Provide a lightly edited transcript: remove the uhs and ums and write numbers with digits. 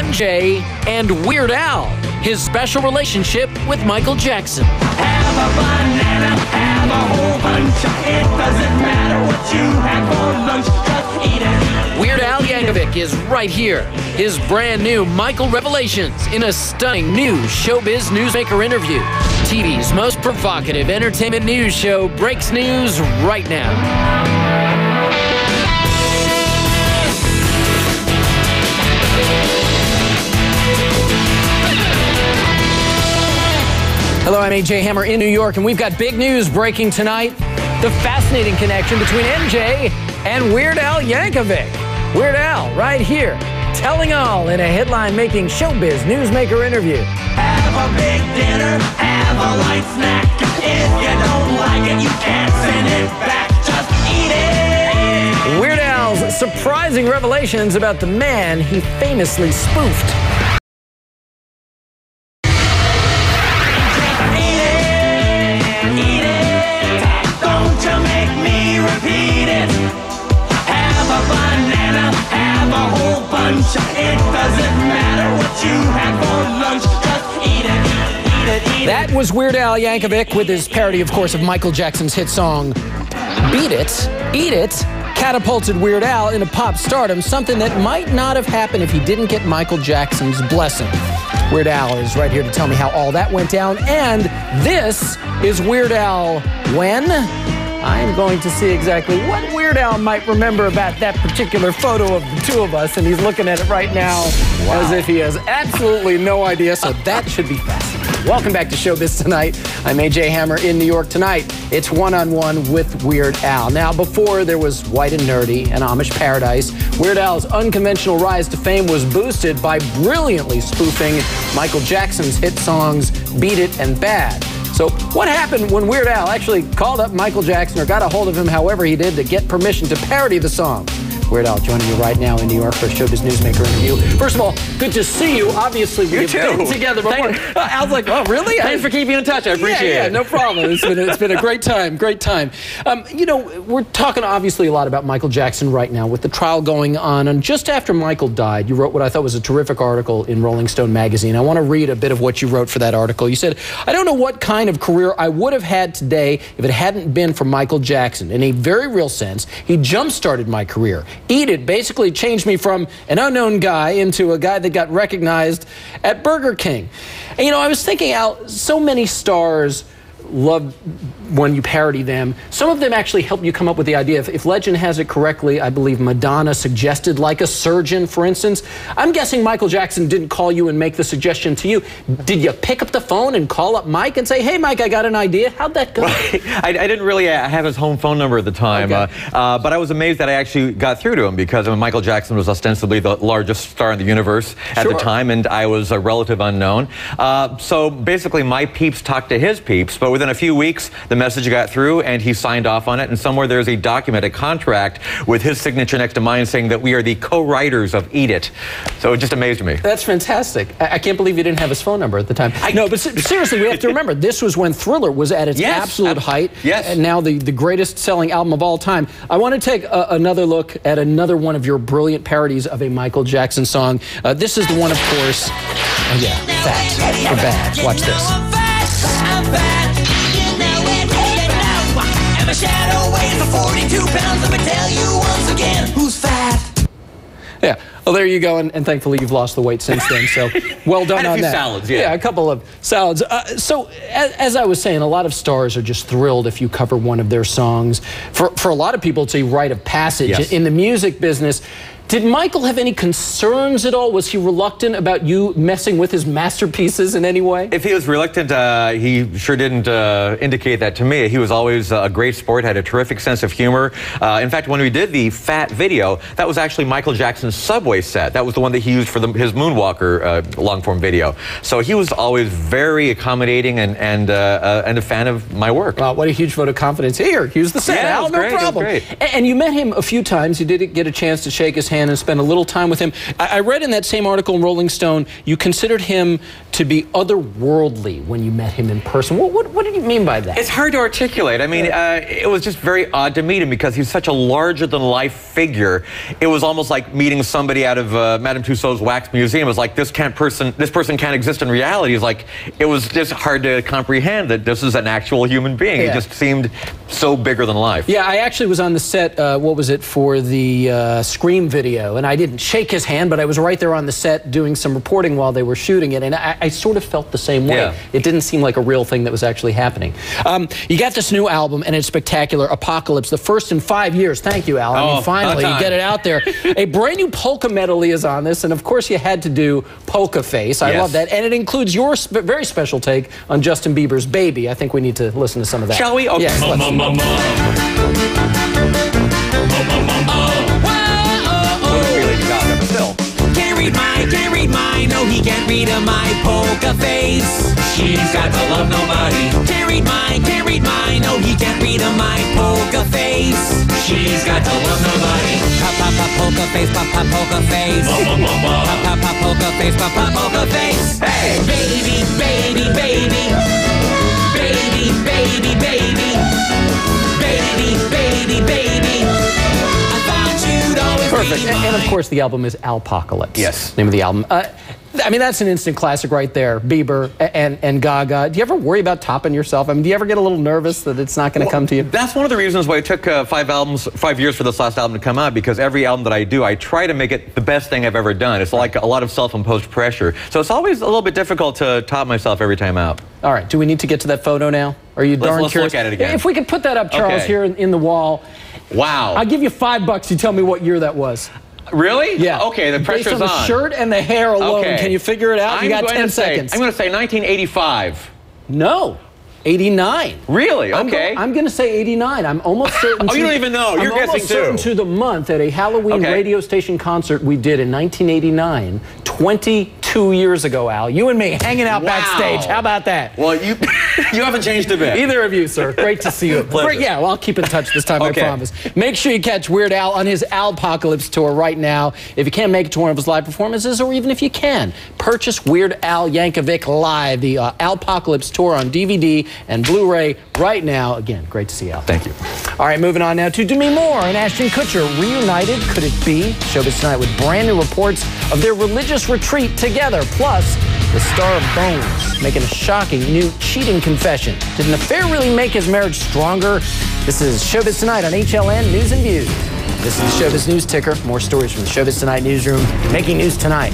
MJ and Weird Al, his special relationship with Michael Jackson. Have a banana, have a whole bunch. It doesn't matter what you have for lunch, just eat it. Weird Al Yankovic is right here. His brand new Michael Revelations in a stunning new Showbiz Newsmaker interview. TV's most provocative entertainment news show breaks news right now. Hello, I'm AJ Hammer in New York, and we've got big news breaking tonight. The fascinating connection between MJ and Weird Al Yankovic. Weird Al, right here, telling all in a headline-making Showbiz Newsmaker interview. Have a big dinner, have a light snack. If you don't like it, you can't send it back. Just eat it. Weird Al's surprising revelations about the man he famously spoofed. It doesn't matter what you have for lunch, just eat it, eat it, eat it. That was Weird Al Yankovic with his parody, of course, of Michael Jackson's hit song, Beat It, Eat It, catapulted Weird Al into pop stardom, something that might not have happened if he didn't get Michael Jackson's blessing. Weird Al is right here to tell me how all that went down, and this is Weird Al when? I am going to see exactly what Weird Al might remember about that particular photo of the two of us, and he's looking at it right now as if he has absolutely no idea, so that should be fascinating. Welcome back to Showbiz Tonight. I'm AJ Hammer in New York tonight. It's one-on-one with Weird Al. Now, before there was White and Nerdy and Amish Paradise, Weird Al's unconventional rise to fame was boosted by brilliantly spoofing Michael Jackson's hit songs Beat It and Bad. So what happened when Weird Al actually called up Michael Jackson or got a hold of him however he did to get permission to parody the song? Weird Al joining me right now in New York for a Showbiz Newsmaker interview. First of all, good to see you. Obviously, we've been together before. Al's like, oh, really? Thanks for keeping in touch. I appreciate it. Yeah, no problem. It's been a great time, great time. You know, we're talking obviously a lot about Michael Jackson right now with the trial going on. And just after Michael died, you wrote what I thought was a terrific article in Rolling Stone magazine. I want to read a bit of what you wrote for that article. You said, I don't know what kind of career I would have had today if it hadn't been for Michael Jackson. In a very real sense, he jump-started my career. Eat It basically changed me from an unknown guy into a guy that got recognized at Burger King. And, you know, I was thinking, Al, so many stars love when you parody them. Some of them actually help you come up with the idea. If legend has it correctly, I believe Madonna suggested like a surgeon, for instance. I'm guessing Michael Jackson didn't call you and make the suggestion to you. Did you pick up the phone and call up Mike and say, hey, Mike, I got an idea? How'd that go? Right. I didn't really have his home phone number at the time, okay. But I was amazed that I actually got through to him because Michael Jackson was ostensibly the largest star in the universe at the time, and I was a relative unknown. So basically, my peeps talked to his peeps, but within a few weeks, the message got through and he signed off on it, and somewhere there's a document, a contract with his signature next to mine saying that we are the co-writers of Eat It. So it just amazed me. That's fantastic. I can't believe you didn't have his phone number at the time. No, but seriously, we have to remember, this was when Thriller was at its absolute height, and now the greatest selling album of all time. I want to take another look at another one of your brilliant parodies of a Michael Jackson song. This is the one, of course, Fat or Bad. Watch this. My shadow weighs 42 pounds. Let me tell you once again, who's fat? Yeah. Well, there you go, and thankfully you've lost the weight since then, so well done on that. Salads, yeah, a couple of salads. So, as I was saying, a lot of stars are just thrilled if you cover one of their songs. For a lot of people, it's a rite of passage. In the music business, did Michael have any concerns at all? Was he reluctant about you messing with his masterpieces in any way? If he was reluctant, he sure didn't indicate that to me. He was always a great sport, had a terrific sense of humor. In fact, when we did the Fat video, that was actually Michael Jackson's subway set. That was the one that he used for his Moonwalker long-form video. So he was always very accommodating and a fan of my work. Wow, what a huge vote of confidence. Here, here's the set, Al, no problem. And you met him a few times. You did get a chance to shake his hand. hand and spend a little time with him. I read in that same article in Rolling Stone, you considered him to be otherworldly when you met him in person. What did you mean by that? It's hard to articulate. I mean, it was just very odd to meet him because he's such a larger-than-life figure. It was almost like meeting somebody out of Madame Tussauds Wax Museum. It was like, this person can't exist in reality. It's like, it was just hard to comprehend that this is an actual human being. It just seemed so bigger than life. Yeah, I actually was on the set, what was it, for the Scream video, and I didn't shake his hand, but I was right there on the set doing some reporting while they were shooting it, and I sort of felt the same way. Yeah. It didn't seem like a real thing that was actually happening. You got this new album, and it's spectacular, Apocalypse, the first in 5 years. Thank you, Al. I mean, finally, you get it out there. A brand new polka medley is on this, and of course you had to do Polka Face. I love that, and it includes your very special take on Justin Bieber's Baby. I think we need to listen to some of that. Shall we? Okay. Yes, Can't read mine, no he can't read my polka face. She's got to love nobody. Can't read mine, no he can't read my polka face. She's got to love nobody. Pop, pop, pop, polka face, pop, pop, polka face. Pop, pop, pop, polka face, pop, pop, polka face. Hey! Baby, baby, baby. Baby, baby, baby. Baby, baby, baby. I thought you'd always perfect. be mine. And of course, the album is Alpocalypse. Yes. Name of the album. I mean, that's an instant classic right there. Bieber and Gaga. Do you ever worry about topping yourself? I mean, do you ever get a little nervous that it's not going to come to you? That's one of the reasons why it took 5 years for this last album to come out, because every album that I do, I try to make it the best thing I've ever done. It's like a lot of self-imposed pressure. So it's always a little bit difficult to top myself every time out. All right. Do we need to get to that photo now? Are you darn let's curious? Look at it again. If we could put that up, Charles, here in the wall. Wow. I'll give you $5. You tell me what year that was. Really? Yeah. Okay, the pressure's on. Based on the shirt and the hair alone, can you figure it out? You got 10 seconds. I'm going to say 1985. No. 89. Really? Okay. I'm going to say 89. I'm almost certain. Oh, you don't even know. You're guessing too. I'm almost certain to the month at a Halloween radio station concert we did in 1989, 22 years ago, Al. You and me hanging out backstage. How about that? Well, you haven't changed a bit. Either of you, sir. Great to see you. Pleasure. Yeah, well, I'll keep in touch this time, I promise. Make sure you catch Weird Al on his Alpocalypse tour right now. If you can't make it to one of his live performances, or even if you can, purchase Weird Al Yankovic Live, the Alpocalypse tour on DVD and Blu-ray right now. Again, great to see you, Al. Thank you. All right, moving on now to Demi Moore and Ashton Kutcher reunited. Could it be? Showbiz Tonight with brand new reports of their religious retreat together. Plus, the star of Bones making a shocking new cheating confession. Did an affair really make his marriage stronger? This is Showbiz Tonight on HLN News and Views. This is the Showbiz News Ticker. More stories from the Showbiz Tonight newsroom, making news tonight.